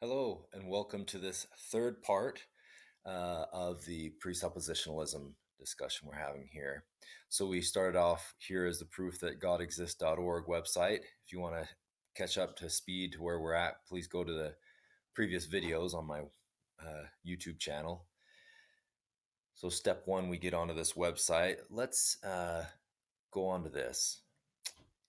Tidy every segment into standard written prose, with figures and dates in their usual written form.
Hello, and welcome to this third part of the presuppositionalism discussion we're having here. So, we started off here as the proof that GodExists.org website. If you want to catch up to speed to where we're at, please go to the previous videos on my YouTube channel. So, step one, we get onto this website. Let's go on to this.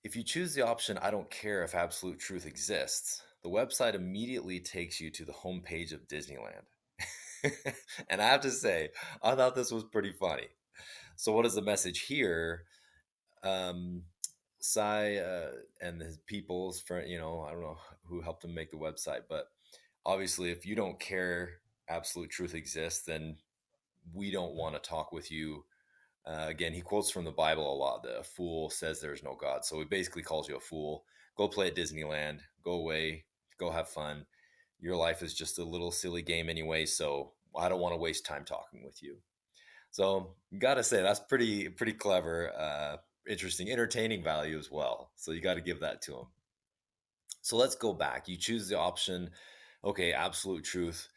If you choose the option, I don't care if absolute truth exists, the website immediately takes you to the homepage of Disneyland. And I have to say, I thought this was pretty funny. So, what is the message here? Um, Sai and his people's friend, I don't know who helped him make the website, but obviously, if you don't care absolute truth exists, then we don't want to talk with you. Again, he quotes from the Bible a lot. The fool says there's no God. So he basically calls you a fool. Go play at Disneyland. Go away. Go have fun. Your life is just a little silly game anyway. So I don't want to waste time talking with you. So gotta say that's pretty clever, interesting, entertaining value as well. So you got to give that to him. So let's go back. You choose the option. Okay, absolute truth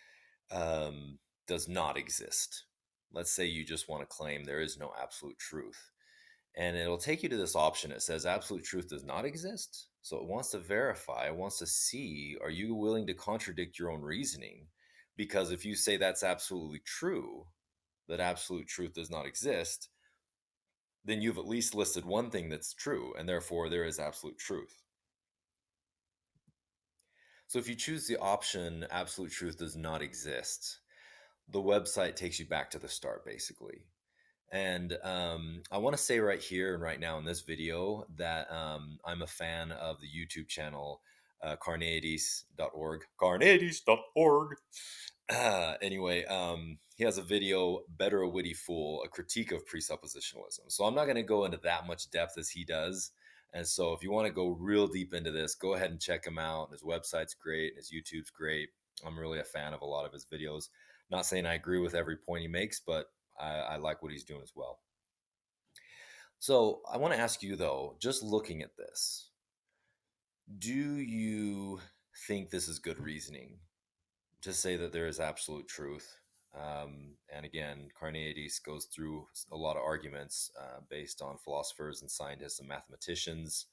um, does not exist. Let's say you just want to claim there is no absolute truth. And it'll take you to this option. It says absolute truth does not exist. So it wants to verify, it wants to see, are you willing to contradict your own reasoning? Because if you say that's absolutely true, that absolute truth does not exist, then you've at least listed one thing that's true, and therefore there is absolute truth. So if you choose the option absolute truth does not exist, the website takes you back to the start basically. And I want to say right here and right now in this video that I'm a fan of the YouTube channel carneades.org. Carneades.org. Anyway, he has a video, Better a Witty Fool, a critique of presuppositionalism. So I'm not going to go into that much depth as he does. And so if you want to go real deep into this, go ahead and check him out. His website's great, his YouTube's great. I'm really a fan of a lot of his videos. Not saying I agree with every point he makes, but I like what he's doing as well. So I want to ask you though, just looking at this, do you think this is good reasoning to say that there is absolute truth? And again, Carneades goes through a lot of arguments based on philosophers and scientists and mathematicians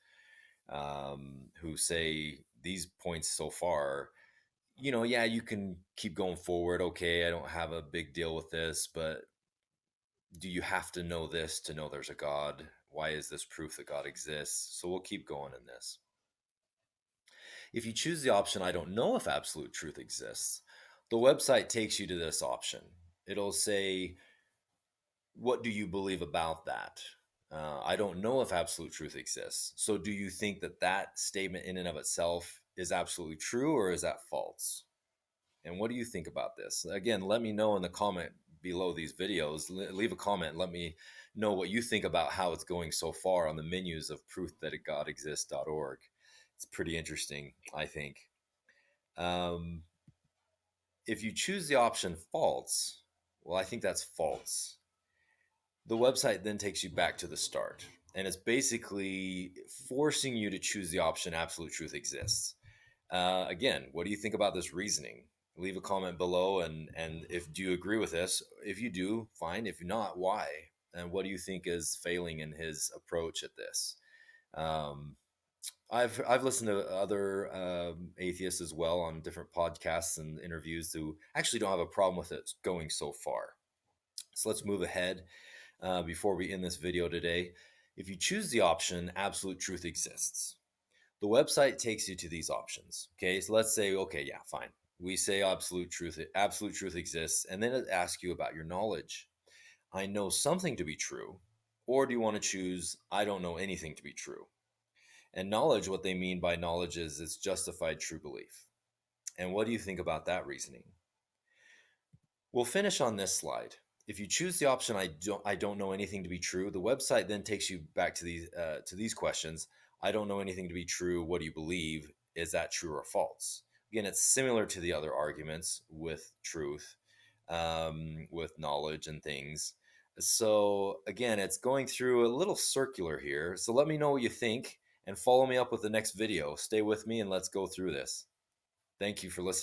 who say these points so far. Yeah, you can keep going forward. Okay, I don't have a big deal with this, but do you have to know this to know there's a God? Why is this proof that God exists? So we'll keep going in this. If you choose the option, I don't know if absolute truth exists, the website takes you to this option. It'll say, what do you believe about that? I don't know if absolute truth exists. So do you think that that statement in and of itself is absolutely true or is that false? And what do you think about this? Again, let me know in the comment below these videos. Leave a comment. Let me know what you think about how it's going so far on the menus of proof that GodExists.org. It's pretty interesting, I think. Um, if you choose the option false, well, I think that's false. The website then takes you back to the start. And it's basically forcing you to choose the option absolute truth exists. Again, what do you think about this reasoning? Leave a comment below, and if do you agree with this? If you do, fine. If not, why? And what do you think is failing in his approach at this? Um, I've listened to other atheists as well on different podcasts and interviews who actually don't have a problem with it going so far. So let's move ahead before we end this video today. If you choose the option absolute truth exists, the website takes you to these options. Okay, so let's say, okay, yeah, fine. We say absolute truth exists, and then it asks you about your knowledge. I know something to be true, or do you want to choose I don't know anything to be true? And knowledge, what they mean by knowledge is it's justified true belief. And what do you think about that reasoning? We'll finish on this slide. If you choose the option I don't know anything to be true, the website then takes you back to these questions. I don't know anything to be true. What do you believe? Is that true or false? Again, it's similar to the other arguments with truth, with knowledge and things. So again, it's going through a little circular here. So let me know what you think and follow me up with the next video. Stay with me and let's go through this. Thank you for listening.